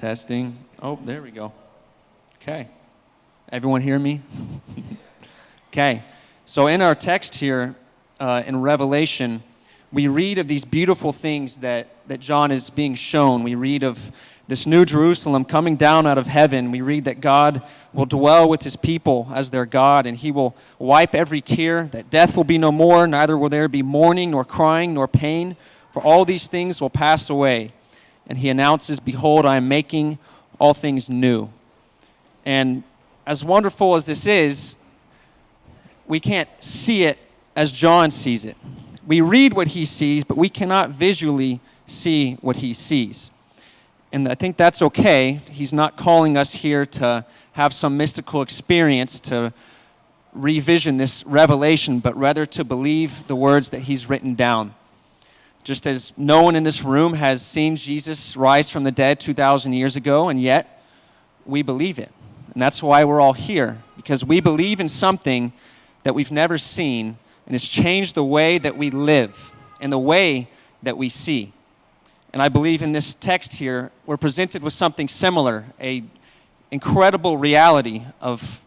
Testing. Oh, there we go. Okay. Everyone hear me? Okay. So in our text here in Revelation, we read of these beautiful things that John is being shown. We read of this new Jerusalem coming down out of heaven. We read that God will dwell with his people as their God, and he will wipe every tear, that death will be no more, neither will there be mourning, nor crying, nor pain, for all these things will pass away. And he announces, "Behold, I am making all things new." And as wonderful as this is, we can't see it as John sees it. We read what he sees, but we cannot visually see what he sees. And I think that's okay. He's not calling us here to have some mystical experience to revision this revelation, but rather to believe the words that he's written down. Just as no one in this room has seen Jesus rise from the dead 2,000 years ago, and yet we believe it. And that's why we're all here, because we believe in something that we've never seen, and it's changed the way that we live and the way that we see. And I believe in this text here, we're presented with something similar, an incredible reality of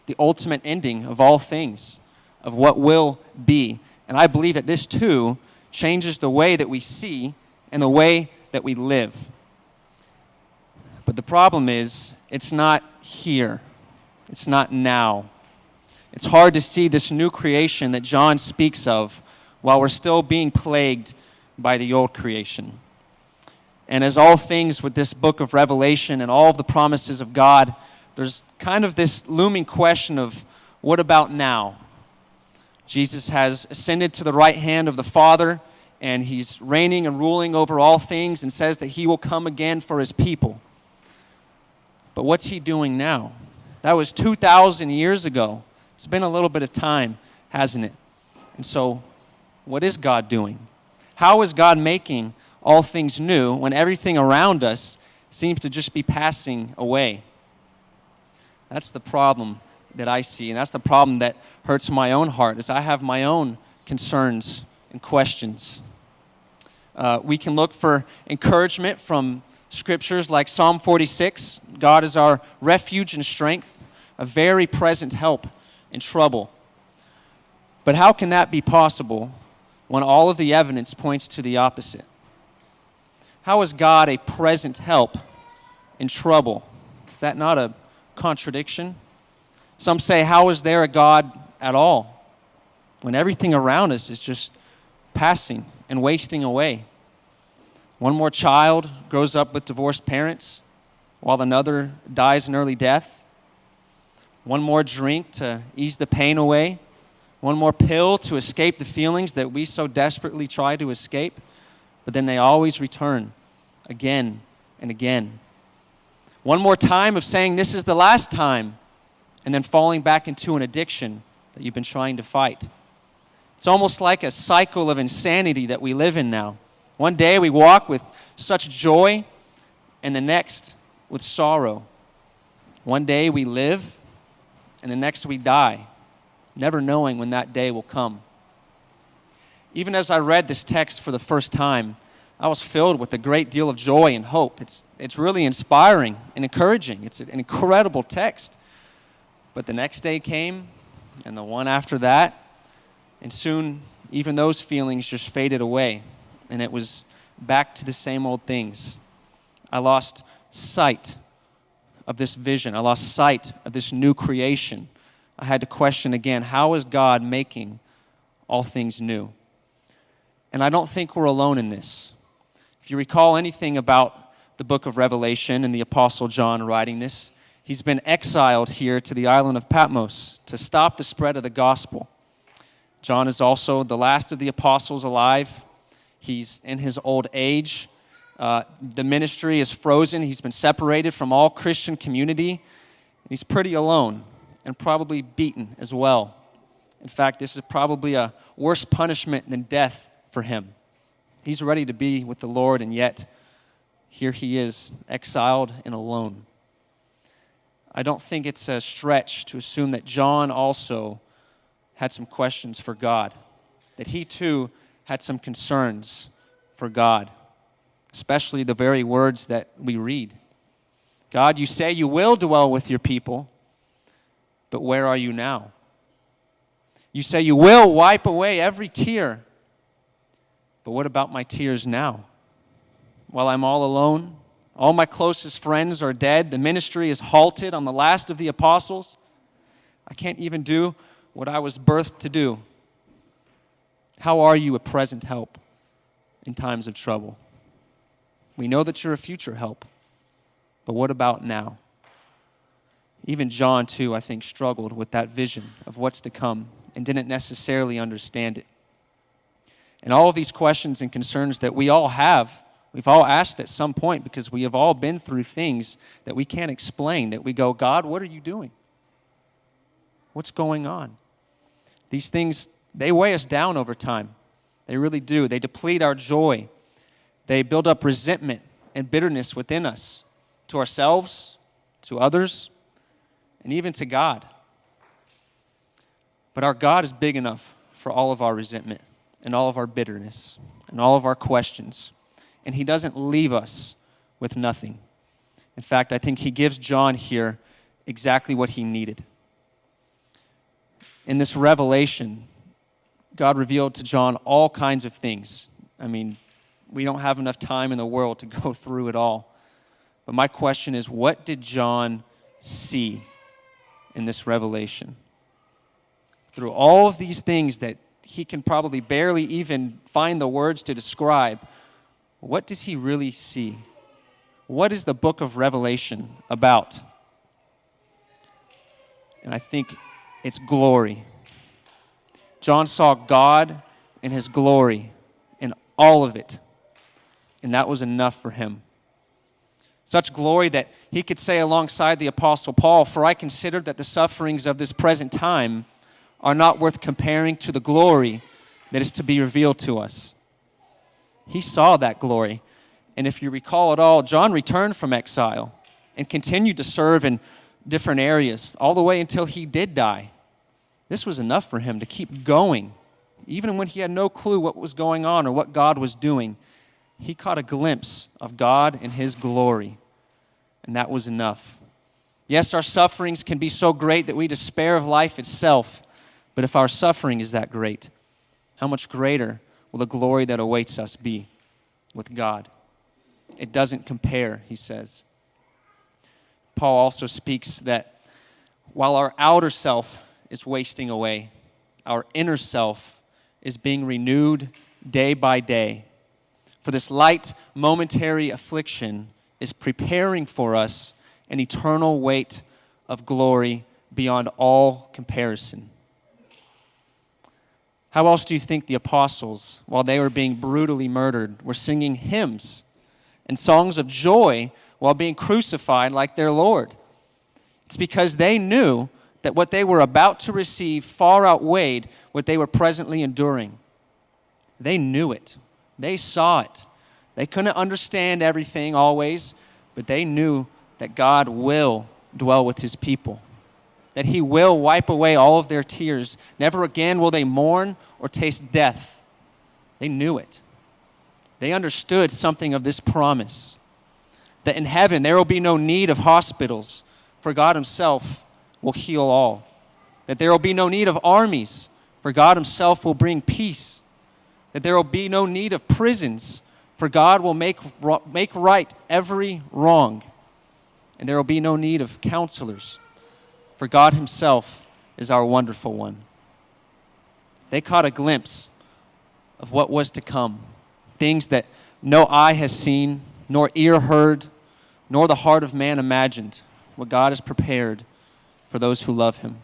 the ultimate ending of all things, of what will be. And I believe that this too changes the way that we see and the way that we live. But the problem is, it's not here. It's not now. It's hard to see this new creation that John speaks of while we're still being plagued by the old creation. And as all things with this book of Revelation and all of the promises of God, there's kind of this looming question of, what about now? Jesus has ascended to the right hand of the Father, and he's reigning and ruling over all things, and says that he will come again for his people. But what's he doing now? That was 2,000 years ago. It's been a little bit of time, hasn't it? And so, what is God doing? How is God making all things new when everything around us seems to just be passing away? That's the problem that I see, and that's the problem that hurts my own heart, is I have my own concerns and questions. We can look for encouragement from scriptures like Psalm 46. God is our refuge and strength, a very present help in trouble. But how can that be possible when all of the evidence points to the opposite? How is God a present help in trouble? Is that not a contradiction? Some say, how is there a God at all when everything around us is just passing and wasting away? One more child grows up with divorced parents, while another dies an early death. One more drink to ease the pain away. One more pill to escape the feelings that we so desperately try to escape, but then they always return again and again. One more time of saying this is the last time, and then falling back into an addiction that you've been trying to fight. It's almost like a cycle of insanity that we live in now. One day we walk with such joy, and the next with sorrow. One day we live, and the next we die, never knowing when that day will come. Even as I read this text for the first time, I was filled with a great deal of joy and hope. It's really inspiring and encouraging. It's an incredible text. But the next day came, and the one after that, and soon even those feelings just faded away, and it was back to the same old things. I lost sight of this vision. I lost sight of this new creation. I had to question again, how is God making all things new? And I don't think we're alone in this. If you recall anything about the book of Revelation and the Apostle John writing this, he's been exiled here to the island of Patmos to stop the spread of the gospel. John is also the last of the apostles alive. He's in his old age. The ministry is frozen. He's been separated from all Christian community. He's pretty alone and probably beaten as well. In fact, this is probably a worse punishment than death for him. He's ready to be with the Lord, and yet here he is, exiled and alone. I don't think it's a stretch to assume that John also had some questions for God, that he too had some concerns for God, especially the very words that we read God, you say you will dwell with your people, but where are you now? You say you will wipe away every tear, but what about my tears now? While I'm all alone, all my closest friends are dead, the ministry is halted, I'm the last of the apostles. I can't even do what I was birthed to do. How are you a present help in times of trouble? We know that you're a future help, but what about now? Even John, too, I think, struggled with that vision of what's to come and didn't necessarily understand it. And all of these questions and concerns that we all have, we've all asked at some point because we have all been through things that we can't explain, that we go, God, what are you doing? What's going on? These things, they weigh us down over time. They really do. They deplete our joy. They build up resentment and bitterness within us, to ourselves, to others, and even to God. But our God is big enough for all of our resentment and all of our bitterness and all of our questions. And he doesn't leave us with nothing. In fact, I think he gives John here exactly what he needed. In this revelation, God revealed to John all kinds of things. I mean, we don't have enough time in the world to go through it all. But my question is, what did John see in this revelation? Through all of these things that he can probably barely even find the words to describe, what does he really see? What is the book of Revelation about? And I think it's glory. John saw God in his glory in all of it, and that was enough for him. Such glory that he could say alongside the Apostle Paul, "For I consider that the sufferings of this present time are not worth comparing to the glory that is to be revealed to us." He saw that glory. And if you recall at all, John returned from exile and continued to serve in different areas all the way until he did die. This was enough for him to keep going. Even when he had no clue what was going on or what God was doing, he caught a glimpse of God and his glory. And that was enough. Yes, our sufferings can be so great that we despair of life itself. But if our suffering is that great, how much greater will the glory that awaits us be with God? It doesn't compare, he says. Paul also speaks that while our outer self is wasting away, our inner self is being renewed day by day. For this light, momentary affliction is preparing for us an eternal weight of glory beyond all comparison. How else do you think the apostles, while they were being brutally murdered, were singing hymns and songs of joy while being crucified like their Lord? It's because they knew that what they were about to receive far outweighed what they were presently enduring. They knew it. They saw it. They couldn't understand everything always, but they knew that God will dwell with his people, that he will wipe away all of their tears. Never again will they mourn or taste death. They knew it. They understood something of this promise, that in heaven there will be no need of hospitals, for God himself will heal all. That there will be no need of armies, for God himself will bring peace. That there will be no need of prisons, for God will make right every wrong. And there will be no need of counselors, for God himself is our wonderful one. They caught a glimpse of what was to come, things that no eye has seen, nor ear heard, nor the heart of man imagined, what God has prepared for those who love him.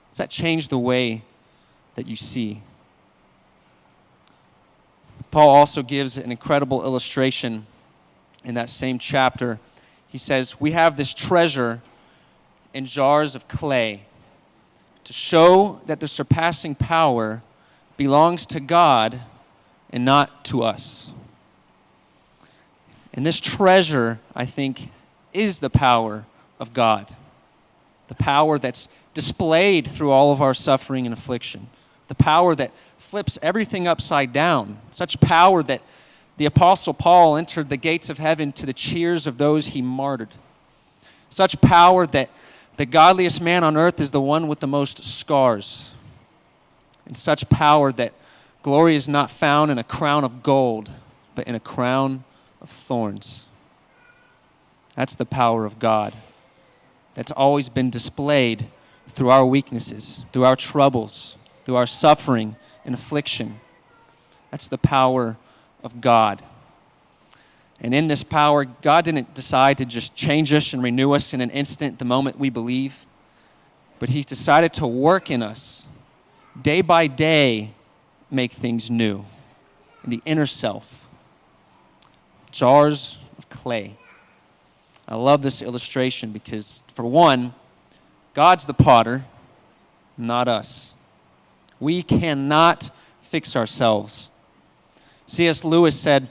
Does that change the way that you see? Paul also gives an incredible illustration in that same chapter. He says, we have this treasure in jars of clay to show that the surpassing power belongs to God and not to us. And this treasure, I think, is the power of God. The power that's displayed through all of our suffering and affliction. The power that flips everything upside down. Such power that the Apostle Paul entered the gates of heaven to the cheers of those he martyred. Such power that the godliest man on earth is the one with the most scars. And such power that glory is not found in a crown of gold, but in a crown of thorns. That's the power of God. That's always been displayed through our weaknesses, through our troubles, through our suffering and affliction. That's the power of God. And in this power, God didn't decide to just change us and renew us in an instant the moment we believe, but He's decided to work in us, day by day, make things new in the inner self. Jars of clay. I love this illustration because, for one, God's the potter, not us. We cannot fix ourselves. C.S. Lewis said,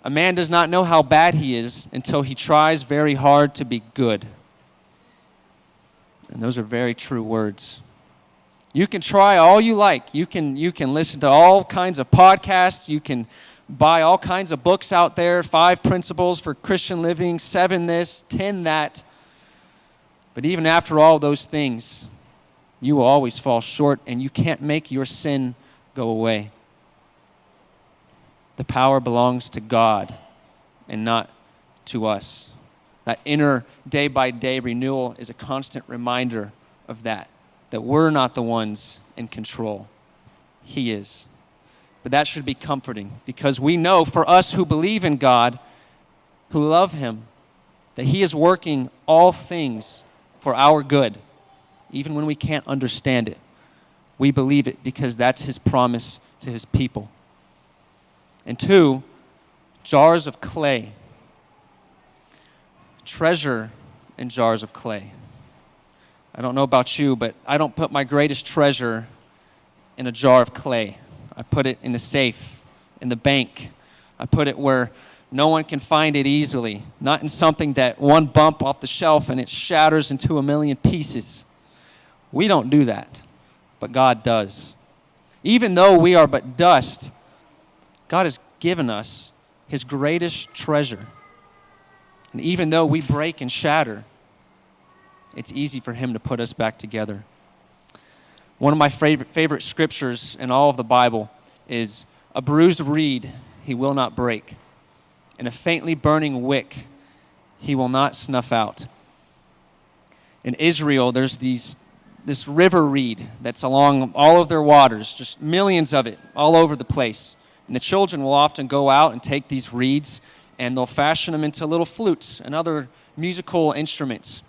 "A man does not know how bad he is until he tries very hard to be good." And those are very true words. You can try all you like. You can listen to all kinds of podcasts. You can buy all kinds of books out there, 5 principles for Christian living, 7 this, 10 that. But even after all those things, you will always fall short, and you can't make your sin go away. The power belongs to God and not to us. That inner day-by-day renewal is a constant reminder of that we're not the ones in control. He is. But that should be comforting because we know for us who believe in God, who love Him, that He is working all things for our good, even when we can't understand it. We believe it because that's His promise to His people. And 2, jars of clay. Treasure in jars of clay. I don't know about you, but I don't put my greatest treasure in a jar of clay. I put it in the safe, in the bank. I put it where no one can find it easily, not in something that one bump off the shelf and it shatters into a million pieces. We don't do that, but God does. Even though we are but dust, God has given us His greatest treasure. And even though we break and shatter, it's easy for Him to put us back together. One of my favorite scriptures in all of the Bible is, "A bruised reed He will not break, and a faintly burning wick He will not snuff out." In Israel, there's this river reed that's along all of their waters, just millions of it all over the place. And the children will often go out and take these reeds and they'll fashion them into little flutes and other musical instruments.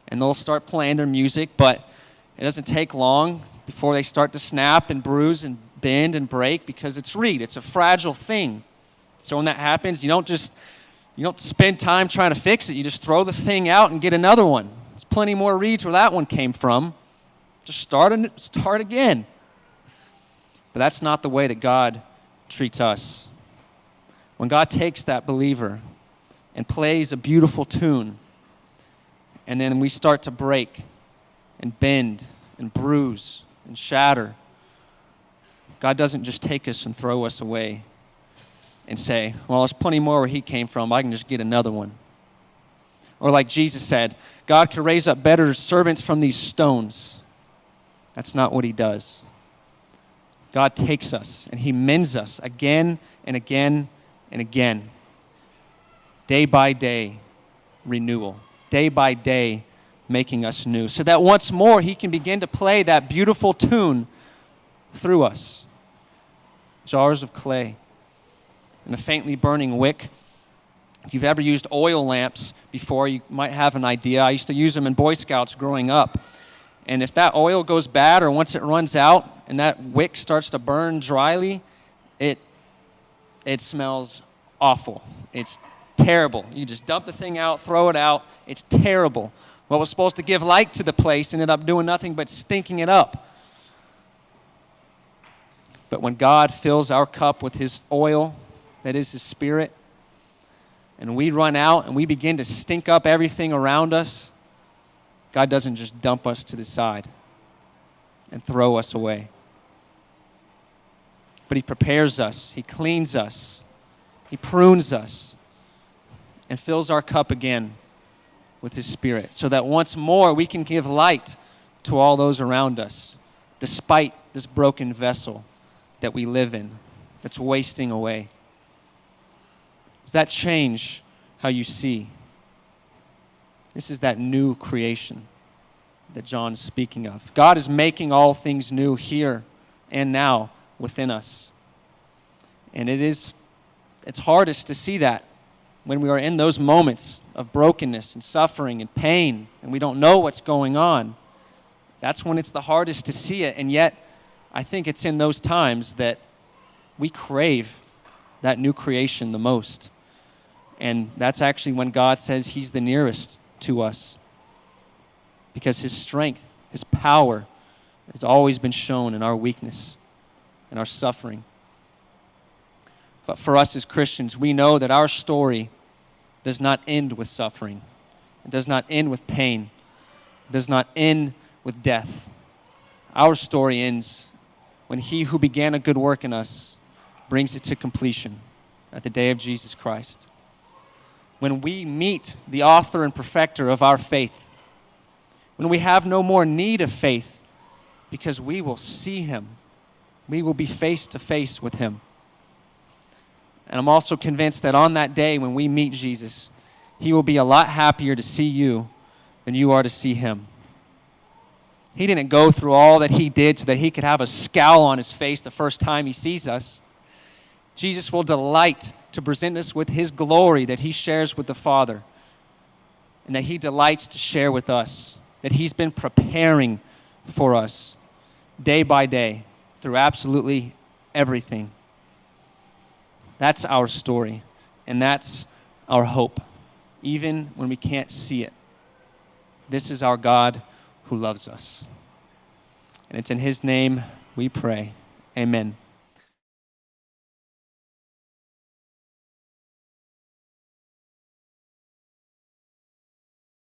And they'll start playing their music, but it doesn't take long before they start to snap and bruise and bend and break because it's reed. It's a fragile thing. So when that happens, you don't spend time trying to fix it. You just throw the thing out and get another one. There's plenty more reeds where that one came from. Just start again. But that's not the way that God treats us. When God takes that believer and plays a beautiful tune, and then we start to break and bend and bruise and shatter, God doesn't just take us and throw us away and say, "Well, there's plenty more where he came from. I can just get another one." Or like Jesus said, God could raise up better servants from these stones. That's not what He does. God takes us and He mends us again and again and again. Day by day, renewal. Day by day, making us new. So that once more He can begin to play that beautiful tune through us. Jars of clay and a faintly burning wick. If you've ever used oil lamps before, you might have an idea. I used to use them in Boy Scouts growing up. And if that oil goes bad or once it runs out and that wick starts to burn dryly, it smells awful. It's terrible. You just dump the thing out, throw it out. It's terrible. What was supposed to give light to the place ended up doing nothing but stinking it up. But when God fills our cup with His oil, that is His Spirit, and we run out and we begin to stink up everything around us, God doesn't just dump us to the side and throw us away. But He prepares us, He cleans us, He prunes us, and fills our cup again with his Spirit, so that once more we can give light to all those around us, despite this broken vessel that we live in that's wasting away. Does that change how you see? This is that new creation that John's speaking of. God is making all things new here and now within us. And it's hardest to see that when we are in those moments of brokenness and suffering and pain and we don't know what's going on. That's when it's the hardest to see it. And yet, I think it's in those times that we crave that new creation the most. And that's actually when God says he's the nearest to us, because his strength, his power has always been shown in our weakness and our suffering. But for us as Christians, we know that our story does not end with suffering. It does not end with pain. It does not end with death. Our story ends when he who began a good work in us brings it to completion at the day of Jesus Christ. When we meet the author and perfecter of our faith, when we have no more need of faith because we will see him. We will be face to face with him. And I'm also convinced that on that day when we meet Jesus, he will be a lot happier to see you than you are to see him. He didn't go through all that he did so that he could have a scowl on his face the first time he sees us. Jesus will delight to present us with his glory that he shares with the Father and that he delights to share with us, that he's been preparing for us day by day through absolutely everything. That's our story, and that's our hope, even when we can't see it. This is our God who loves us. And it's in his name we pray. Amen.